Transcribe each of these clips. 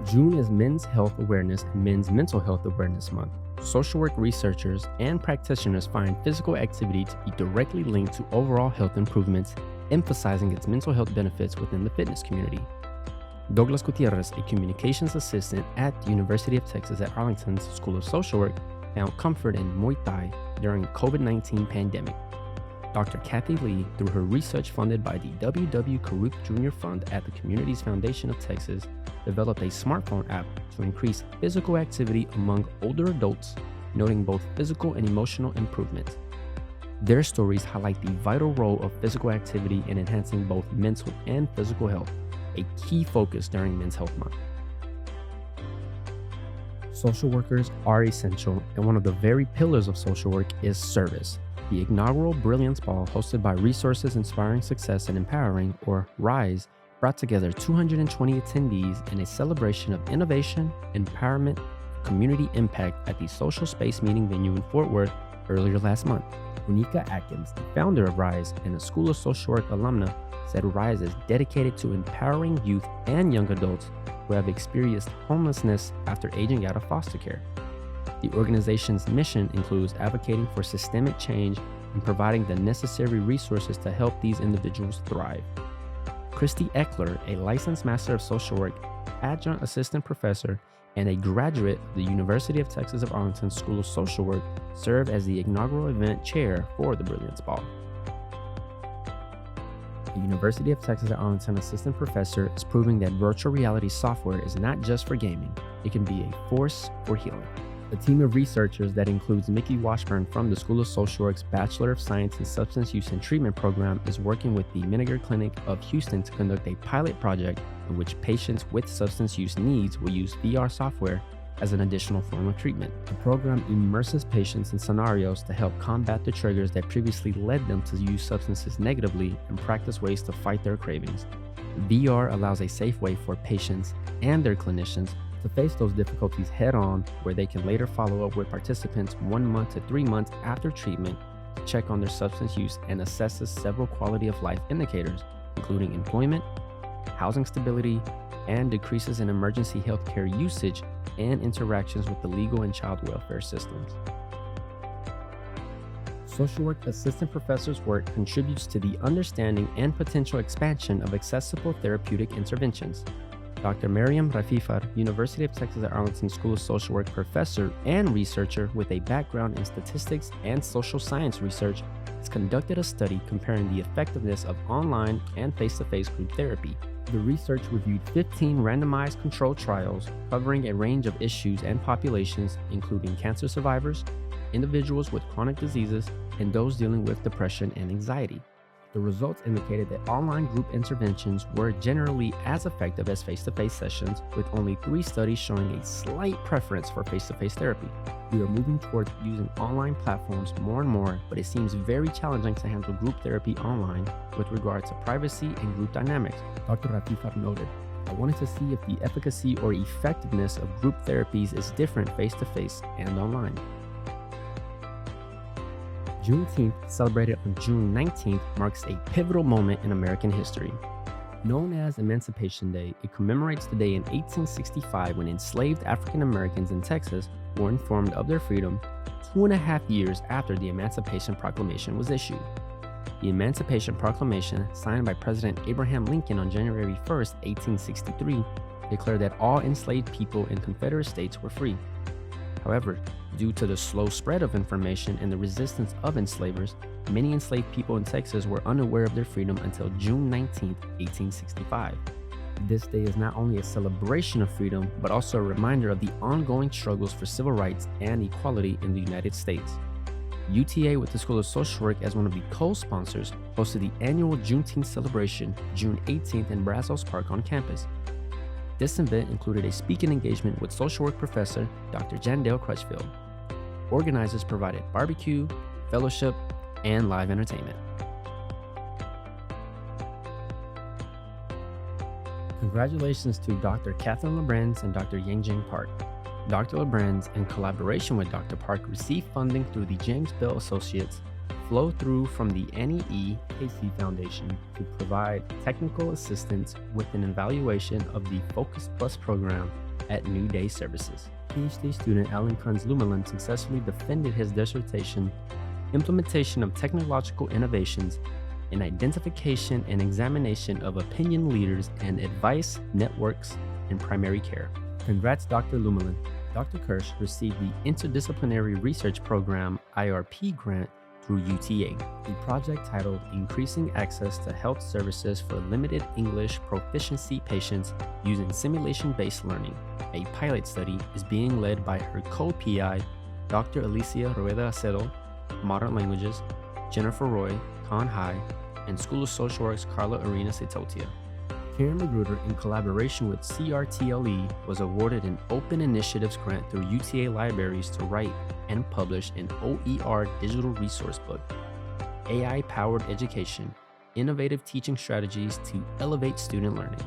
June is Men's Health Awareness and Men's Mental Health Awareness Month. Social work researchers and practitioners find physical activity to be directly linked to overall health improvements, emphasizing its mental health benefits within the fitness community. Doughlas Gutierrez, a communications assistant at the University of Texas at Arlington's School of Social Work, found comfort in Muay Thai during the COVID-19 pandemic. Dr. Kathy Lee, through her research funded by the W.W. Karuk Jr. Fund at the Communities Foundation of Texas, developed a smartphone app to increase physical activity among older adults, noting both physical and emotional improvement. Their stories highlight the vital role of physical activity in enhancing both mental and physical health, a key focus during Men's Health Month. Social workers are essential, and one of the very pillars of social work is service. The inaugural Brilliance Ball, hosted by Resources Inspiring Success and Empowering, or RISE, brought together 220 attendees in a celebration of innovation, empowerment, and community impact at the Social Space Meeting venue in Fort Worth earlier last month. Unika Atkins, the founder of RISE and a School of Social Work alumna, said RISE is dedicated to empowering youth and young adults who have experienced homelessness after aging out of foster care. The organization's mission includes advocating for systemic change and providing the necessary resources to help these individuals thrive. Christy Eckler, a licensed master of social work, adjunct assistant professor, and a graduate of the University of Texas at Arlington School of Social Work, served as the inaugural event chair for the Brilliance Ball. The University of Texas at Arlington assistant professor is proving that virtual reality software is not just for gaming, it can be a force for healing. A team of researchers that includes Mickey Washburn from the School of Social Work's Bachelor of Science in Substance Use and Treatment program is working with the Miniger Clinic of Houston to conduct a pilot project in which patients with substance use needs will use VR software as an additional form of treatment. The program immerses patients in scenarios to help combat the triggers that previously led them to use substances negatively and practice ways to fight their cravings. VR allows a safe way for patients and their clinicians to face those difficulties head-on, where they can later follow up with participants 1 month to 3 months after treatment to check on their substance use and assesses several quality of life indicators, including employment, housing stability, and decreases in emergency healthcare usage and interactions with the legal and child welfare systems. Social work assistant professors' work contributes to the understanding and potential expansion of accessible therapeutic interventions. Dr. Mariam Rafifar, University of Texas at Arlington School of Social Work professor and researcher with a background in statistics and social science research, has conducted a study comparing the effectiveness of online and face-to-face group therapy. The research reviewed 15 randomized controlled trials covering a range of issues and populations, including cancer survivors, individuals with chronic diseases, and those dealing with depression and anxiety. The results indicated that online group interventions were generally as effective as face-to-face sessions, with only 3 studies showing a slight preference for face-to-face therapy. We are moving towards using online platforms more and more, but it seems very challenging to handle group therapy online with regard to privacy and group dynamics, Dr. Ratifar noted. I wanted to see if the efficacy or effectiveness of group therapies is different face-to-face and online. Juneteenth, celebrated on June 19th, marks a pivotal moment in American history. Known as Emancipation Day, it commemorates the day in 1865 when enslaved African Americans in Texas were informed of their freedom 2.5 years after the Emancipation Proclamation was issued. The Emancipation Proclamation, signed by President Abraham Lincoln on January 1st, 1863, declared that all enslaved people in Confederate states were free. However, due to the slow spread of information and the resistance of enslavers, many enslaved people in Texas were unaware of their freedom until June 19, 1865. This day is not only a celebration of freedom, but also a reminder of the ongoing struggles for civil rights and equality in the United States. UTA, with the School of Social Work as one of the co-sponsors, hosted the annual Juneteenth celebration June 18th in Brazos Park on campus. This event included a speaking engagement with social work professor Dr. Jandale Crutchfield. Organizers provided barbecue, fellowship, and live entertainment. Congratulations to Dr. Catherine LeBrands and Dr. Yangjing Park. Dr. LeBrands, in collaboration with Dr. Park, received funding through the James Bell Associates flow through from the Annie E. Casey Foundation to provide technical assistance with an evaluation of the Focus Plus program at New Day Services. PhD student Alan Lumelin successfully defended his dissertation, Implementation of Technological Innovations in Identification and Examination of Opinion Leaders and Advice Networks in Primary Care. Congrats, Dr. Lumelin. Dr. Kirsch received the Interdisciplinary Research Program IRP grant through UTA. The project, titled Increasing Access to Health Services for Limited English Proficiency Patients Using Simulation-Based Learning, a pilot study, is being led by her co-PI, Dr. Alicia Rueda Acedo, Modern Languages, Jennifer Roy, Con High, and School of Social Work's Carla Arena Setotia. Karen Magruder, in collaboration with CRTLE, was awarded an Open Initiatives grant through UTA Libraries to write and publish an OER digital resource book, AI-Powered Education, Innovative Teaching Strategies to Elevate Student Learning.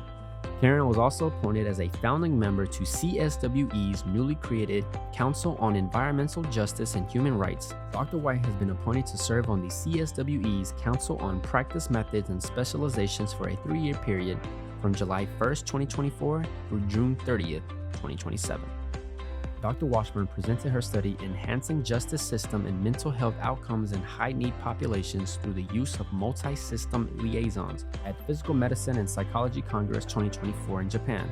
Karen was also appointed as a founding member to CSWE's newly created Council on Environmental Justice and Human Rights. Dr. White has been appointed to serve on the CSWE's Council on Practice Methods and Specializations for a 3-year period from July 1st, 2024 through June 30th, 2027. Dr. Washburn presented her study Enhancing Justice System and Mental Health Outcomes in High-Need Populations through the Use of Multi-System Liaisons at Physical Medicine and Psychology Congress 2024 in Japan.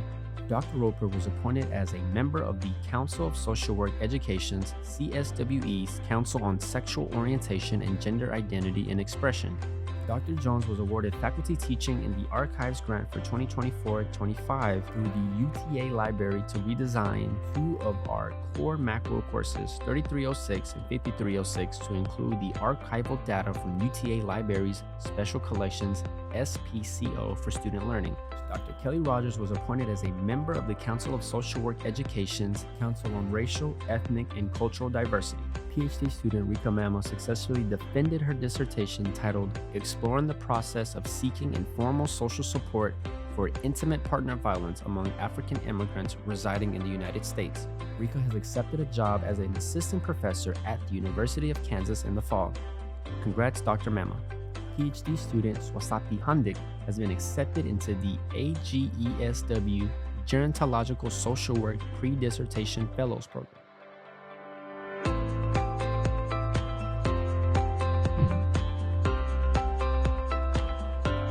Dr. Roper was appointed as a member of the Council of Social Work Education's CSWE's Council on Sexual Orientation and Gender Identity and Expression. Dr. Jones was awarded Faculty Teaching in the Archives Grant for 2024-25 through the UTA Library to redesign 2 of our core macro courses, 3306 and 5306, to include the archival data from UTA Library's Special Collections SPCO for student learning. Dr. Kelly Rogers was appointed as a member of the Council of Social Work Education's Council on Racial, Ethnic, and Cultural Diversity. PhD student Rika Mamo successfully defended her dissertation titled Exploring the Process of Seeking Informal Social Support for Intimate Partner Violence Among African Immigrants Residing in the United States. Rika has accepted a job as an assistant professor at the University of Kansas in the fall. Congrats, Dr. Mamo. PhD student Swasati Handik has been accepted into the AGESW Gerontological Social Work Pre-Dissertation Fellows Program.